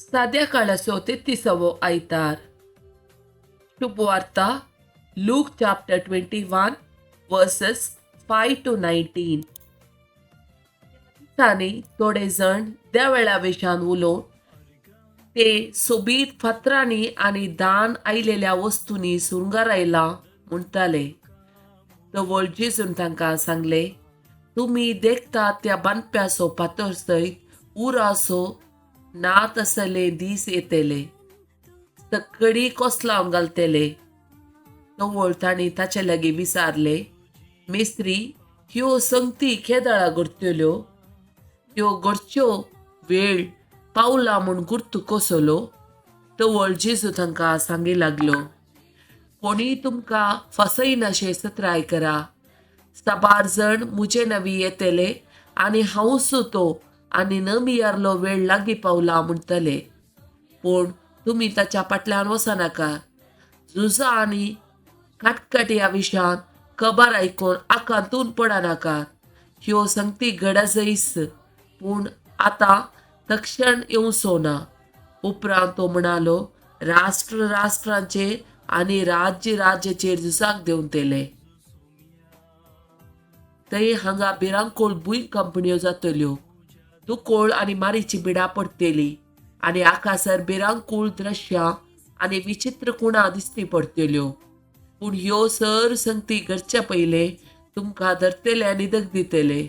साध्या काळाचो 33વો आयतार. शुभवार्ता लूक चॅप्टर 21 वर्सेस 5 to 19. दिसांनी थोडे जण त्या वेळा विशान उलोवन ते सोबीत फातरांनी आणि दान आयलेल्या वस्तूंनी सुरंगार आयला म्हणटाले. तवळ जेजून तांकां सांगले, तुम्ही देखतात त्या बांदप्याचो फातर सयत उरासो नात असले दीस येतले, सकडी कोसलावन घालतले. तवळ तांणी ताचे लागीं विचारले, मेस्त्री, ह्यो संगती केदाळा घडतल्यो? ह्यो घडच्यो वेळ पावला म्हूण गुर्तू कसलो? तवळ जेजू तांकां सांगी लागलो, कोणी तुमकां फसयनाशे सत्राय करा. 7 जण मुजे नवी येतले आनी हांवूच तो आनी न मियारलो वेळ लागीं पावला म्हणटले, पूण तुमी ताच्या फाटल्यान वचनाका. झुजा आनी काटकाटी ह्या विशयान खबर आयकून आकांतून पडनाकात. ह्यो संगती घडजैस, पूण आतां तक्षण येवचो ना. उपरांत तो म्हणालो, राष्ट्र राष्ट्रांचेर आनी राज्य राज्याचेर झुजाक देंवतले. थंय हांगा भिरांकूळ भूंयकंपण्यो जातल्यो, दुकोळ आनी मारीची बिडां पडटली आनी आकाशार भिरांकूळ दृश्यां आनी विचित्र कुणां दिश्टी पडटल्यो. पूण ह्यो सर संगती घडचे पयले तुमकां धरतले न्हिदक दितले.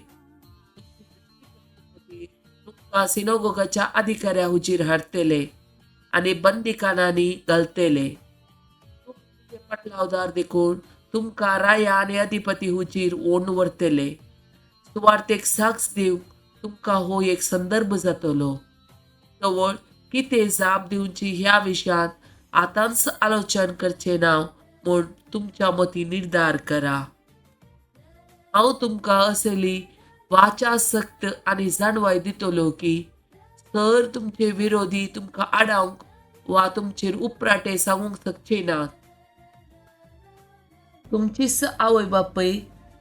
तुमकां सिनोगोगाच्या अधिकाऱ्या हुजीर हाडटले आनी बंदीखान्यांनी घालतले. फाटलावदार देखून तुमकां राया आनी अधिपती हुजीर ओडून व्हरतले. सुवार्थेक साक्ष दिवंक तुमकां हो एक संदर्भ जातलो. तवळ कितें जाप दिवची ह्या विशयान आतांच आलोचन करचें ना म्हूण तुमच्या मती निर्धार करा. हांव तुमकां असली वाचासक्त आनी जाणवाय दितलो की सर तुमचे विरोधी तुमकां आडावंक वा तुमचेर उपराटे सांगूंक शकचे नात. तुमची आवय बापय,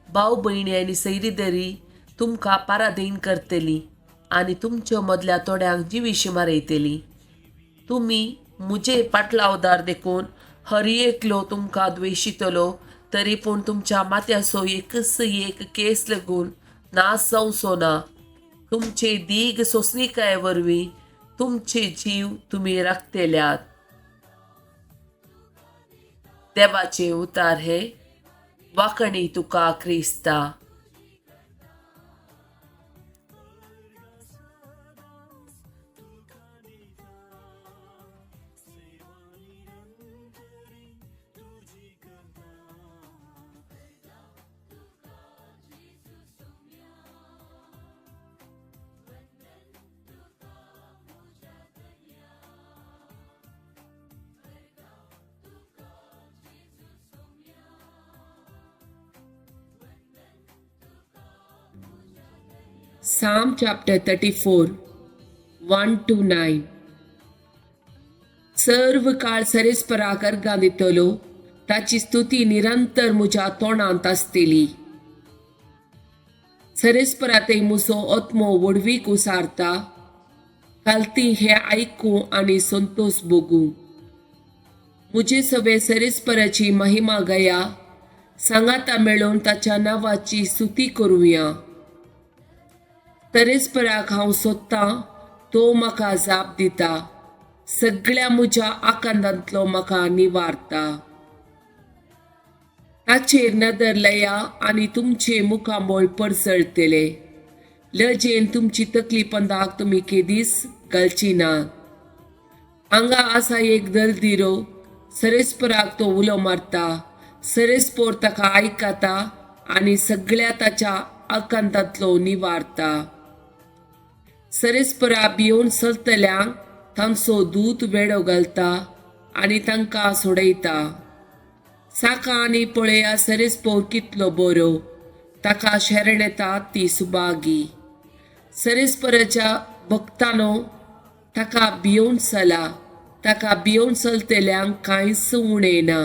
भाव भयणी आनी सैरीदरी तुमकां पाराधीन करतली आनी तुमच्या मदल्या थोड्यांक जिवीशी मारयतली. तुमी मुजे फाटलावदार देखून हर एकलो तुमकां द्वेशितलो, तरी पूण तुमच्या माथ्याचो एकच एक केस लागून नाश जावचो ना. तुमचे दीग सोंसणिकाये वरवीं तुमचे जीव तुमी राखतल्यात. देवाचे उतार हे वाकणी तुका क्रिस्ता. Psalm chapter 34 1 to 9. सर्व काळ सरेस्पराक अर्गां दितलो, ताची स्तुती निरंतर म्हज्या तोंडांत आसतली. सरेस्परातय म्हजो आत्मो वडवीक उसारता, खालती हे आयकूं आनी संतोष भोगूं. म्हजे सवे सरेस्पराची महिमा गया, सांगाता मेळून ताच्या नांवाची स्तुती करुया. सरेस्पराक हांव सोदतां, तो म्हाका जाप दिता, सगळ्या म्हज्या आकांतांतलो म्हाका निवारता. ताचेर नदर लया आनी तुमचे मुखामोळ पडसळटले. लजेन तुमची तकली पंदाक तुमी केदीस घालची ना. हांगा आसा एक दलदिरो, सरेस्पराक तो उलो मारता. सरेस्पोर ताका आयकता आनी सगळ्या ताच्या आकांतांतलो निवारता. सरेस्परा भियोन चलतल्यांक तांचो दूत वेडो घालता आनी तांकां सोडयता. साका आनी पळया सरेस्पोर कितलो बरो, ताका शरण येता ती सुभागी. सरेस्पराच्या भक्तांनो, ताका भियोन चला, ताका भियोन चलतल्यांक कांयच उणें ना.